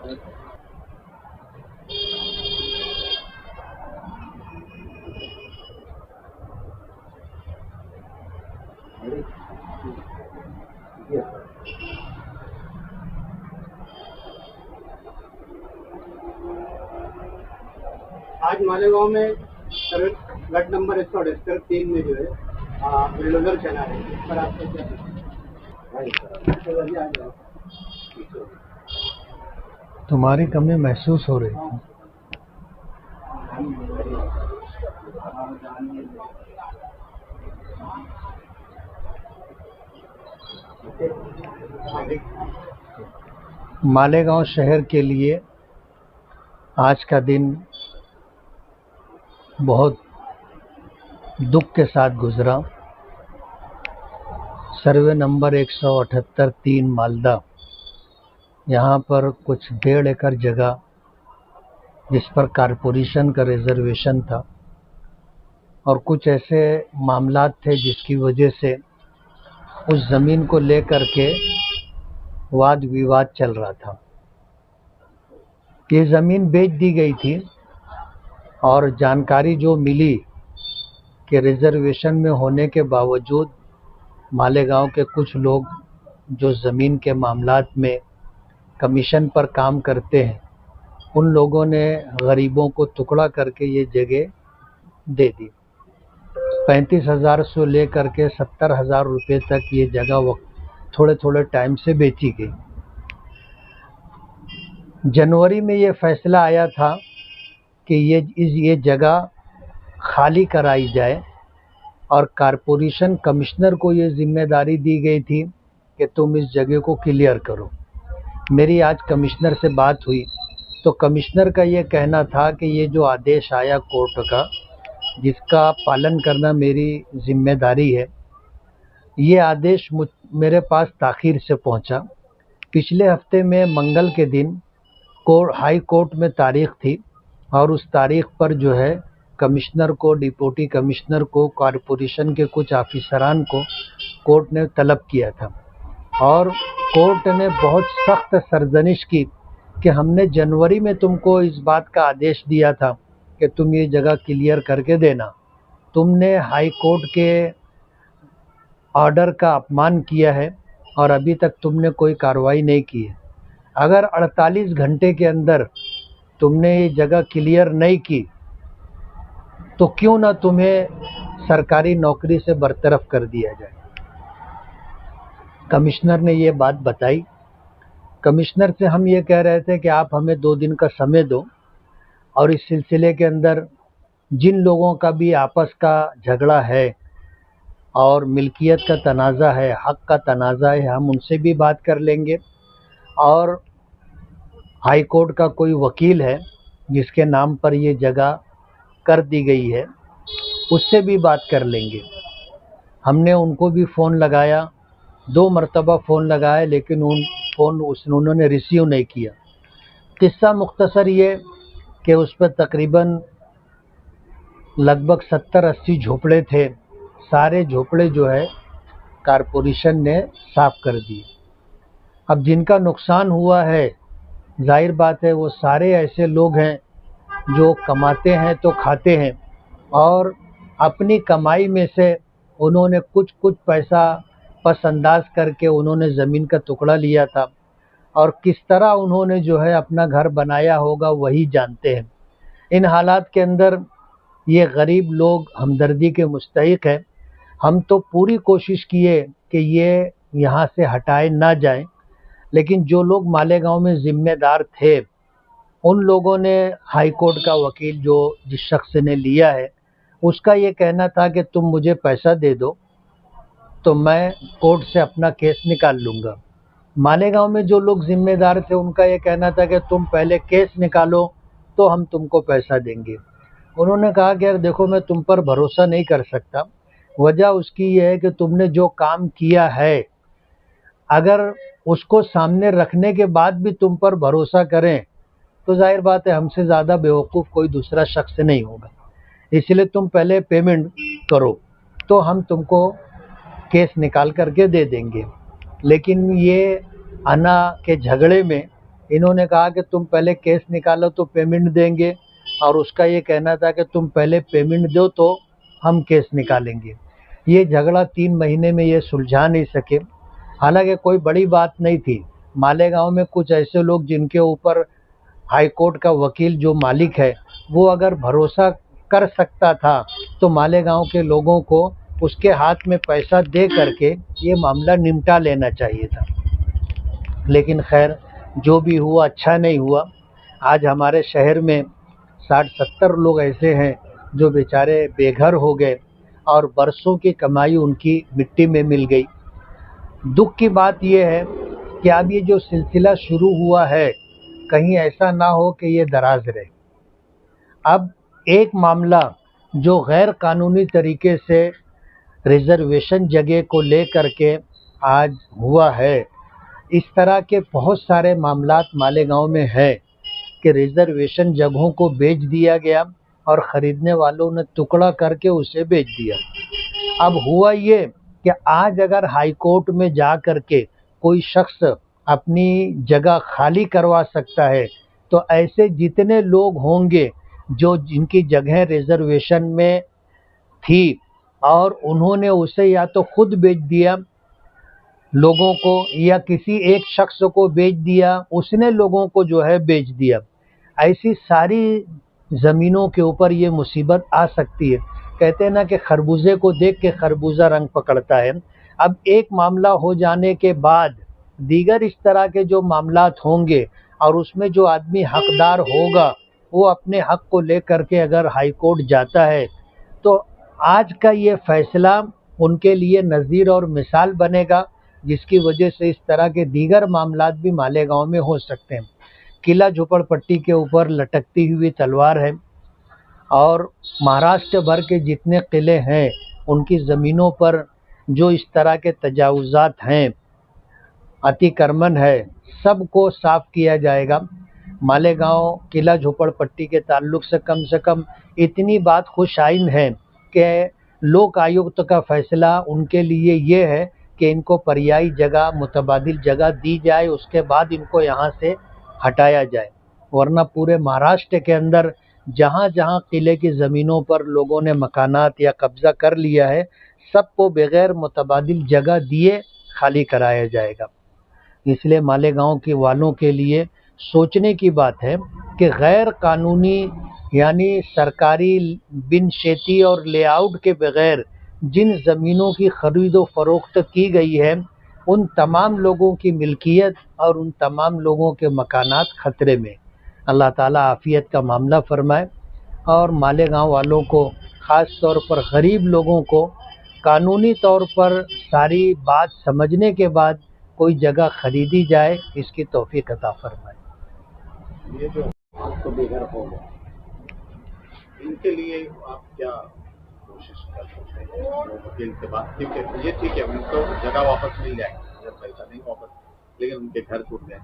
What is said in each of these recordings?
आज मालेगांव में गट नंबर 178 में जो है बुलडोजर चला है, इस पर आपको क्या तुम्हारी कमी महसूस हो रही है? मालेगांव शहर के लिए आज का दिन बहुत दुख के साथ गुजरा। सर्वे नंबर 178-3 मालदा, यहाँ पर कुछ 1.5 एकड़ जगह जिस पर कारपोरेशन का रिजर्वेशन था और कुछ ऐसे मामलात थे जिसकी वजह से उस ज़मीन को लेकर के वाद विवाद चल रहा था। ये ज़मीन बेच दी गई थी और जानकारी जो मिली कि रिजर्वेशन में होने के बावजूद मालेगांव के कुछ लोग जो ज़मीन के मामलात में कमीशन पर काम करते हैं, उन लोगों ने गरीबों को टुकड़ा करके ये जगह दे दी। 35,000 से लेकर के 70,000 रुपये तक ये जगह थोड़े थोड़े टाइम से बेची गई। जनवरी में ये फैसला आया था कि ये जगह खाली कराई जाए और कारपोरेशन कमिश्नर को ये जिम्मेदारी दी गई थी कि तुम इस जगह को क्लियर करो। मेरी आज कमिश्नर से बात हुई तो कमिश्नर का ये कहना था कि ये जो आदेश आया कोर्ट का, जिसका पालन करना मेरी जिम्मेदारी है, ये आदेश मेरे पास ताख़ीर से पहुंचा। पिछले हफ्ते में मंगल के दिन हाई कोर्ट में तारीख थी और उस तारीख पर जो है कमिश्नर को, डिप्टी कमिश्नर को, कारपोरेशन के कुछ ऑफिसरान को कोर्ट ने तलब किया था और कोर्ट ने बहुत सख्त सरजनिश की कि हमने जनवरी में तुमको इस बात का आदेश दिया था कि तुम ये जगह क्लियर करके देना। तुमने हाई कोर्ट के ऑर्डर का अपमान किया है और अभी तक तुमने कोई कार्रवाई नहीं की है। अगर 48 घंटे के अंदर तुमने ये जगह क्लियर नहीं की तो क्यों ना तुम्हें सरकारी नौकरी से बरतरफ कर दिया जाए। कमिश्नर ने ये बात बताई। कमिश्नर से हम ये कह रहे थे कि आप हमें 2 दिन का समय दो और इस सिलसिले के अंदर जिन लोगों का भी आपस का झगड़ा है और मिल्कियत का तनाज़ा है, हक़ का तनाज़ा है, हम उनसे भी बात कर लेंगे और हाई कोर्ट का कोई वकील है जिसके नाम पर ये जगह कर दी गई है, उससे भी बात कर लेंगे। हमने उनको भी फ़ोन लगाया, 2 मरतबा फ़ोन लगाया, लेकिन उन्होंने रिसीव नहीं किया। किस्सा मुख्तसर ये कि उस पर तकरीबन लगभग 70-80 झोपड़े थे। सारे झोपड़े जो है कारपोरेशन ने साफ़ कर दिए। अब जिनका नुकसान हुआ है, जाहिर बात है वो सारे ऐसे लोग हैं जो कमाते हैं तो खाते हैं और अपनी कमाई में से उन्होंने कुछ पैसा पसंदाज करके उन्होंने ज़मीन का टुकड़ा लिया था और किस तरह उन्होंने जो है अपना घर बनाया होगा वही जानते हैं। इन हालात के अंदर ये गरीब लोग हमदर्दी के मुस्तहिक हैं। हम तो पूरी कोशिश किए कि ये यहाँ से हटाए ना जाएं, लेकिन जो लोग मालेगांव में ज़िम्मेदार थे उन लोगों ने, हाई कोर्ट का वकील जो जिस शख्स ने लिया है, उसका ये कहना था कि तुम मुझे पैसा दे दो तो मैं कोर्ट से अपना केस निकाल लूँगा। मालेगांव में जो लोग ज़िम्मेदार थे उनका ये कहना था कि तुम पहले केस निकालो तो हम तुमको पैसा देंगे। उन्होंने कहा कि यार देखो, मैं तुम पर भरोसा नहीं कर सकता। वजह उसकी ये है कि तुमने जो काम किया है, अगर उसको सामने रखने के बाद भी तुम पर भरोसा करें तो जाहिर बात है हमसे ज़्यादा बेवकूफ़ कोई दूसरा शख्स नहीं होगा। इसलिए तुम पहले पेमेंट करो तो हम तुमको केस निकाल करके दे देंगे। लेकिन ये अना के झगड़े में इन्होंने कहा कि तुम पहले केस निकालो तो पेमेंट देंगे, और उसका ये कहना था कि तुम पहले पेमेंट दो तो हम केस निकालेंगे। ये झगड़ा 3 महीने में ये सुलझा नहीं सके। हालांकि कोई बड़ी बात नहीं थी। मालेगांव में कुछ ऐसे लोग जिनके ऊपर हाई कोर्ट का वकील जो मालिक है वो अगर भरोसा कर सकता था तो मालेगांव के लोगों को उसके हाथ में पैसा दे करके ये मामला निपटा लेना चाहिए था। लेकिन खैर, जो भी हुआ अच्छा नहीं हुआ। आज हमारे शहर में 60-70 लोग ऐसे हैं जो बेचारे बेघर हो गए और बरसों की कमाई उनकी मिट्टी में मिल गई। दुख की बात यह है कि अब ये जो सिलसिला शुरू हुआ है, कहीं ऐसा ना हो कि ये दराज रहे। अब एक मामला जो गैर कानूनी तरीके से रिजर्वेशन जगह को लेकर के आज हुआ है, इस तरह के बहुत सारे मामलात मालेगांव में है कि रिजर्वेशन जगहों को बेच दिया गया और ख़रीदने वालों ने टुकड़ा करके उसे बेच दिया। अब हुआ ये कि आज अगर हाई कोर्ट में जा कर के कोई शख्स अपनी जगह खाली करवा सकता है, तो ऐसे जितने लोग होंगे जो जिनकी जगह रिजर्वेशन में थी और उन्होंने उसे या तो खुद बेच दिया लोगों को या किसी एक शख्स को बेच दिया, उसने लोगों को जो है बेच दिया, ऐसी सारी ज़मीनों के ऊपर ये मुसीबत आ सकती है। कहते हैं ना कि खरबूजे को देख के खरबूजा रंग पकड़ता है। अब एक मामला हो जाने के बाद दीगर इस तरह के जो मामलात होंगे और उसमें जो आदमी हकदार होगा वो अपने हक को लेकर के अगर हाई कोर्ट जाता है तो आज का ये फैसला उनके लिए नज़ीर और मिसाल बनेगा, जिसकी वजह से इस तरह के दीगर मामलात भी मालेगांव में हो सकते हैं। किला झोपड़पट्टी के ऊपर लटकती हुई तलवार है और महाराष्ट्र भर के जितने किले हैं उनकी ज़मीनों पर जो इस तरह के तजावुज़ात हैं, अतिक्रमण है, सबको साफ़ किया जाएगा। मालेगांव किला झोपड़पट्टी के ताल्लुक़ से कम इतनी बात खुशाइन है कि लोक आयुक्त का फ़ैसला उनके लिए ये है कि इनको पर्यायी जगह, मुतबादिल जगह दी जाए, उसके बाद इनको यहाँ से हटाया जाए। वरना पूरे महाराष्ट्र के अंदर जहाँ जहाँ किले की ज़मीनों पर लोगों ने मकानात या कब्ज़ा कर लिया है, सबको बग़ैर मुतबादिल जगह दिए खाली कराया जाएगा। इसलिए मालेगांव के वालों के लिए सोचने की बात है कि गैर कानूनी यानी सरकारी बिन शेती और लेआउट के बगैर जिन ज़मीनों की ख़रीद व फ़रोख्त की गई है, उन तमाम लोगों की मिल्कियत और उन तमाम लोगों के मकानात ख़तरे में। अल्लाह ताला आफ़ियत का मामला फ़रमाए और मालेगांव वालों को, ख़ास तौर पर गरीब लोगों को, कानूनी तौर पर सारी बात समझने के बाद कोई जगह ख़रीदी जाए, इसकी तौफ़ीक़ अता फ़रमाए। ये जो आपको बेघर हो गए, इनके लिए आप क्या कोशिश कर सकते हैं? वकील से बात ठीक है, ये ठीक है, उनको जगह वापस मिल जाएगी, जब पैसा नहीं वापस, लेकिन उनके घर टूट गए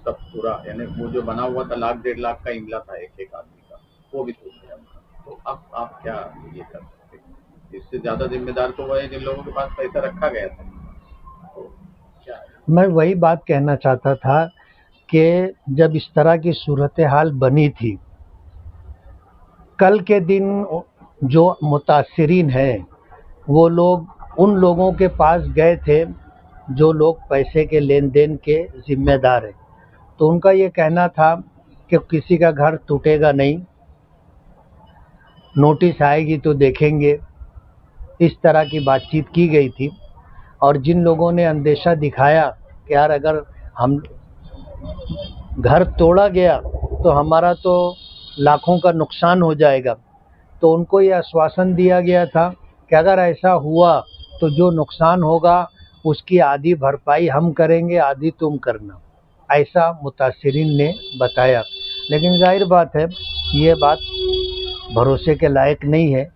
सब पूरा, यानी वो जो बना हुआ था 1.5 लाख का इमला था एक आदमी का, वो भी टूट गया उनका। तो अब आप क्या ये कर सकते हैं? इससे ज़्यादा जिम्मेदार तो वह है जिन लोगों के पास पैसा रखा गया था। तो क्या है? मैं वही बात कहना चाहता था कि जब इस तरह की सूरत हाल बनी थी, कल के दिन जो मुतासिरीन हैं वो लोग उन लोगों के पास गए थे जो लोग पैसे के लेन देन के ज़िम्मेदार हैं। तो उनका ये कहना था कि किसी का घर टूटेगा नहीं, नोटिस आएगी तो देखेंगे, इस तरह की बातचीत की गई थी। और जिन लोगों ने अंदेशा दिखाया कि यार अगर हम घर तोड़ा गया तो हमारा तो लाखों का नुकसान हो जाएगा, तो उनको ये आश्वासन दिया गया था कि अगर ऐसा हुआ तो जो नुकसान होगा उसकी आधी भरपाई हम करेंगे, आधी तुम करना, ऐसा मुतासिरीन ने बताया। लेकिन जाहिर बात है ये बात भरोसे के लायक नहीं है।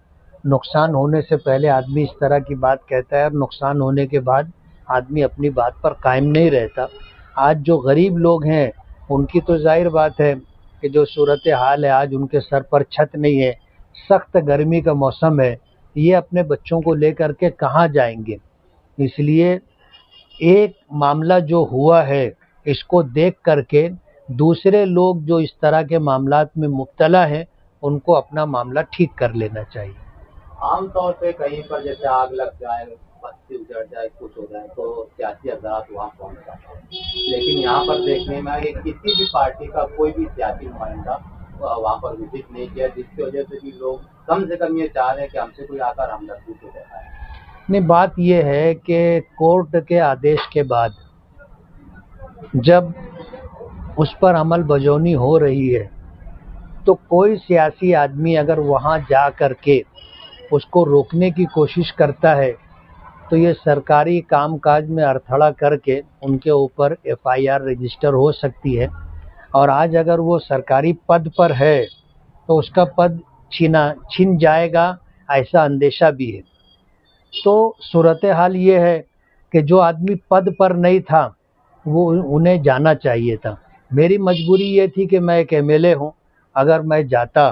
नुकसान होने से पहले आदमी इस तरह की बात कहता है और नुकसान होने के बाद आदमी अपनी बात पर कायम नहीं रहता। आज जो गरीब लोग हैं उनकी तो जाहिर बात है कि जो सूरत हाल है, आज उनके सर पर छत नहीं है, सख्त गर्मी का मौसम है, ये अपने बच्चों को लेकर के कहाँ जाएंगे। इसलिए एक मामला जो हुआ है इसको देख करके दूसरे लोग जो इस तरह के मामलात में मुब्तला हैं उनको अपना मामला ठीक कर लेना चाहिए। आमतौर पे कहीं पर जैसे आग लग जाए, बस्ती उजड़ जाए, कुछ हो जाए तो सियासी हजरात वहाँ पहुँच जाते हैं, लेकिन यहाँ पर देखने में आया कि किसी भी पार्टी का कोई भी सियासी नुमाइंदा वहाँ पर विजिट नहीं किया, जिसकी वजह से भी लोग कम से कम ये चाह रहे हैं कि हमसे कोई आकर हमदर्दी तो दिखाए। नहीं, बात यह है कि कोर्ट के आदेश के बाद जब उस पर अमल बजौनी हो रही है तो कोई सियासी आदमी अगर वहाँ जा कर के उसको रोकने की कोशिश करता है तो ये सरकारी कामकाज में अड़थड़ा करके उनके ऊपर एफआईआर रजिस्टर हो सकती है। और आज अगर वो सरकारी पद पर है तो उसका पद छिन जाएगा, ऐसा अंदेशा भी है। तो सूरत हाल ये है कि जो आदमी पद पर नहीं था वो उन्हें जाना चाहिए था। मेरी मजबूरी ये थी कि मैं एक एमएलए हूँ, अगर मैं जाता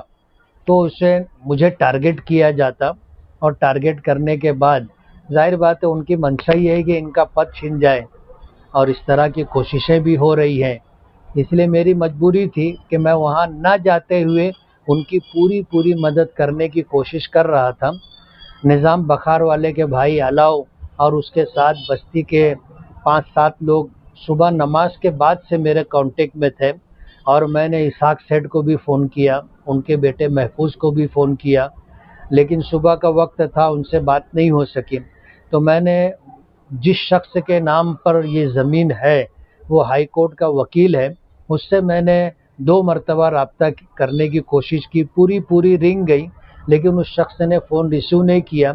तो उसे मुझे टारगेट किया जाता और टारगेट करने के बाद जाहिर बात है उनकी मंशा ही है कि इनका पद छिन जाए और इस तरह की कोशिशें भी हो रही हैं। इसलिए मेरी मजबूरी थी कि मैं वहाँ ना जाते हुए उनकी पूरी मदद करने की कोशिश कर रहा था। निज़ाम बखार वाले के भाई अलाउ और उसके साथ बस्ती के 5-7 लोग सुबह नमाज के बाद से मेरे कांटेक्ट में थे और मैंने इसहाक सेठ को भी फ़ोन किया, उनके बेटे महफूज को भी फ़ोन किया, लेकिन सुबह का वक्त था, उनसे बात नहीं हो सकी। तो मैंने जिस शख्स के नाम पर ये ज़मीन है वो हाई कोर्ट का वकील है, उससे मैंने 2 मरतबा रब्ता करने की कोशिश की, पूरी रिंग गई, लेकिन उस शख्स ने फ़ोन रिसीव नहीं किया।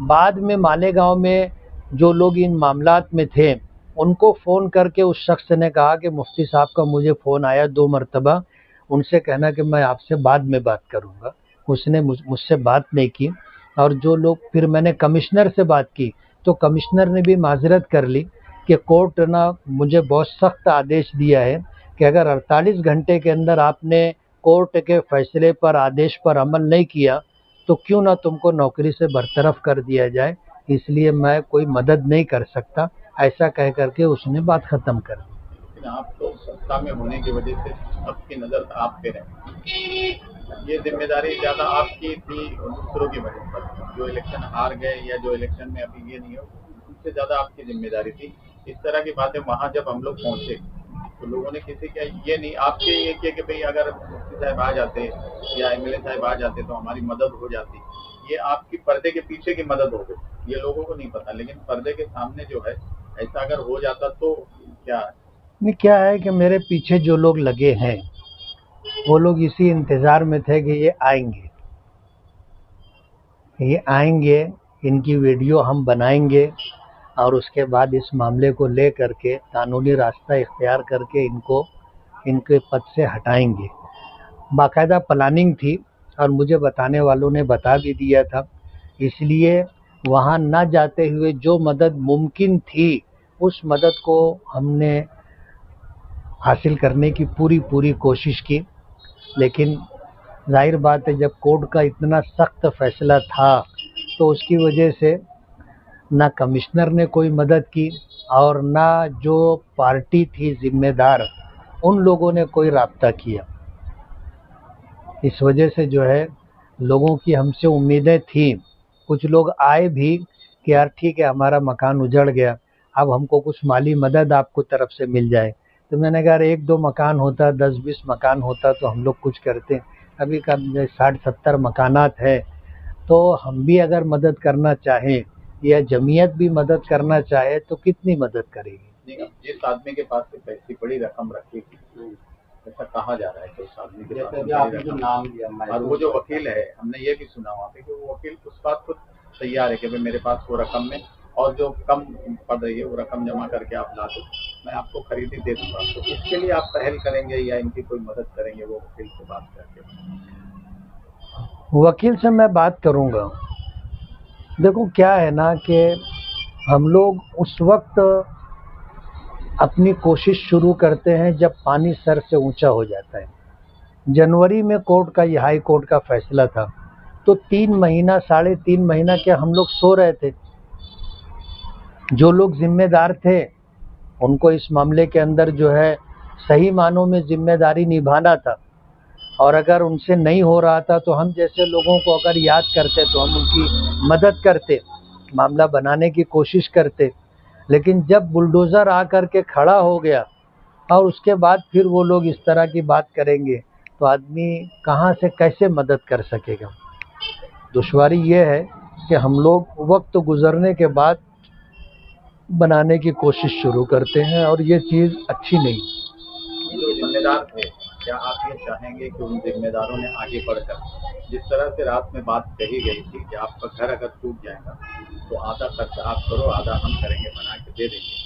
बाद में मालेगांव में जो लोग इन मामलात में थे उनको फ़ोन करके उस शख्स ने कहा कि मुफ्ती साहब का मुझे फ़ोन आया 2 मरतबा, उनसे कहना कि मैं आपसे बाद में बात करूँगा। उसने मुझसे बात नहीं की। और जो लोग, फिर मैंने कमिश्नर से बात की तो कमिश्नर ने भी माजरत कर ली कि कोर्ट ना मुझे बहुत सख्त आदेश दिया है कि अगर 48 घंटे के अंदर आपने कोर्ट के फैसले पर, आदेश पर अमल नहीं किया तो क्यों ना तुमको नौकरी से बरतरफ कर दिया जाए, इसलिए मैं कोई मदद नहीं कर सकता। ऐसा कह करके उसने बात ख़त्म कर दी। लेकिन आप तो सत्ता में होने की वजह से सबकी नज़र आप पे है, ये जिम्मेदारी ज़्यादा आपकी थी दूसरों की वजह पर, जो इलेक्शन हार गए या जो इलेक्शन में अभी ये नहीं हो, उससे ज़्यादा आपकी जिम्मेदारी थी। इस तरह की बातें वहाँ जब हम लोग पहुँचे तो लोगों ने किसी का ये नहीं, आपके ये किया कि भाई अगर मुफ्ती साहब आ जाते या एमएलए साहब आ जाते तो हमारी मदद हो जाती। ये आपकी पर्दे के पीछे की मदद हो गई, ये लोगों को नहीं पता, लेकिन पर्दे के सामने जो है ऐसा अगर हो जाता तो क्या है कि मेरे पीछे जो लोग लगे हैं वो लोग इसी इंतज़ार में थे कि ये आएंगे, इनकी वीडियो हम बनाएंगे और उसके बाद इस मामले को ले करके कानूनी रास्ता इख्तियार करके इनको इनके पद से हटाएंगे। बाकायदा प्लानिंग थी और मुझे बताने वालों ने बता भी दिया था। इसलिए वहाँ ना जाते हुए जो मदद मुमकिन थी उस मदद को हमने हासिल करने की पूरी कोशिश की। लेकिन जाहिर बात है जब कोर्ट का इतना सख्त फैसला था तो उसकी वजह से ना कमिश्नर ने कोई मदद की और ना जो पार्टी थी जिम्मेदार उन लोगों ने कोई राब्ता किया। इस वजह से जो है लोगों की हमसे उम्मीदें थी, कुछ लोग आए भी कि यार ठीक है हमारा मकान उजड़ गया, अब हमको कुछ माली मदद आपको तरफ से मिल जाए। तो मैंने कहा 1-2 मकान होता, 10-20 मकान होता तो हम लोग कुछ करते। अभी का 60-70 मकानात है, तो हम भी अगर मदद करना चाहें या जमीयत भी मदद करना चाहे तो कितनी मदद करेगी। जिस आदमी के पास पैसे बड़ी रकम रखी थी ऐसा कहा जा रहा है कि उस आदमी के पास, और वो जो वकील है हमने ये भी सुना वहाँ पे कि वो वकील उस बात को तैयार है कि भाई मेरे पास वो रकम में और जो कम पड़ रही है वो रकम जमा करके आप ला दो, मैं आपको खरीदी दे दूंगा। तो इसके लिए आप पहल करेंगे या इनकी कोई मदद करेंगे वो वकील से बात करके? वकील से मैं बात करूंगा। देखो क्या है ना कि हम लोग उस वक्त अपनी कोशिश शुरू करते हैं जब पानी सर से ऊंचा हो जाता है। जनवरी में कोर्ट का, ये हाई कोर्ट का फैसला था, तो 3 महीना 3.5 महीना क्या हम लोग सो रहे थे। जो लोग जिम्मेदार थे उनको इस मामले के अंदर जो है सही मानों में जिम्मेदारी निभाना था, और अगर उनसे नहीं हो रहा था तो हम जैसे लोगों को अगर याद करते तो हम उनकी मदद करते, मामला बनाने की कोशिश करते। लेकिन जब बुलडोज़र आकर के खड़ा हो गया और उसके बाद फिर वो लोग इस तरह की बात करेंगे तो आदमी कहाँ से कैसे मदद कर सकेगा। दुश्वारी ये है कि हम लोग वक्त गुजरने के बाद बनाने की कोशिश शुरू करते हैं और ये चीज़ अच्छी नहीं। जो जिम्मेदार थे, क्या आप ये चाहेंगे कि उन जिम्मेदारों ने आगे बढ़कर जिस तरह से रात में बात कही गई थी कि आपका घर अगर टूट जाएगा तो आधा खर्चा आप करो, आधा हम करेंगे, बना के दे देंगे,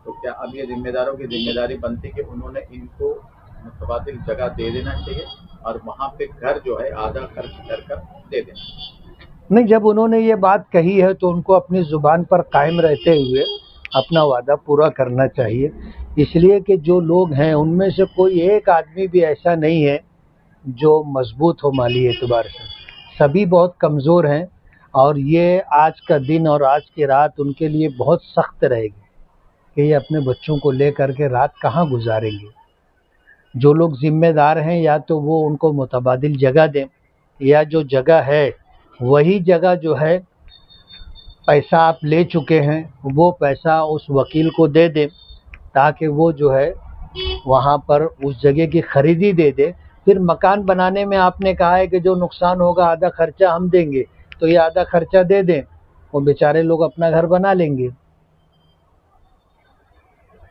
तो क्या अब ये जिम्मेदारों की जिम्मेदारी बनती कि उन्होंने इनको मुतबादिल जगह दे देना चाहिए और वहाँ पे घर जो है आधा खर्च कर दे देना? नहीं, जब उन्होंने ये बात कही है तो उनको अपनी ज़ुबान पर कायम रहते हुए अपना वादा पूरा करना चाहिए, इसलिए कि जो लोग हैं उनमें से कोई एक आदमी भी ऐसा नहीं है जो मजबूत हो माली एतबार से। सभी बहुत कमज़ोर हैं और ये आज का दिन और आज की रात उनके लिए बहुत सख्त रहेगी कि ये अपने बच्चों को ले करके रात कहाँ गुजारेंगे। जो लोग ज़िम्मेदार हैं या तो वो उनको मुतबादिल जगह दें, या जो जगह है वही जगह जो है पैसा आप ले चुके हैं वो पैसा उस वकील को दे दें ताकि वो जो है वहाँ पर उस जगह की खरीदी दे दे। फिर मकान बनाने में आपने कहा है कि जो नुकसान होगा आधा खर्चा हम देंगे, तो ये आधा खर्चा दे दें, वो बेचारे लोग अपना घर बना लेंगे।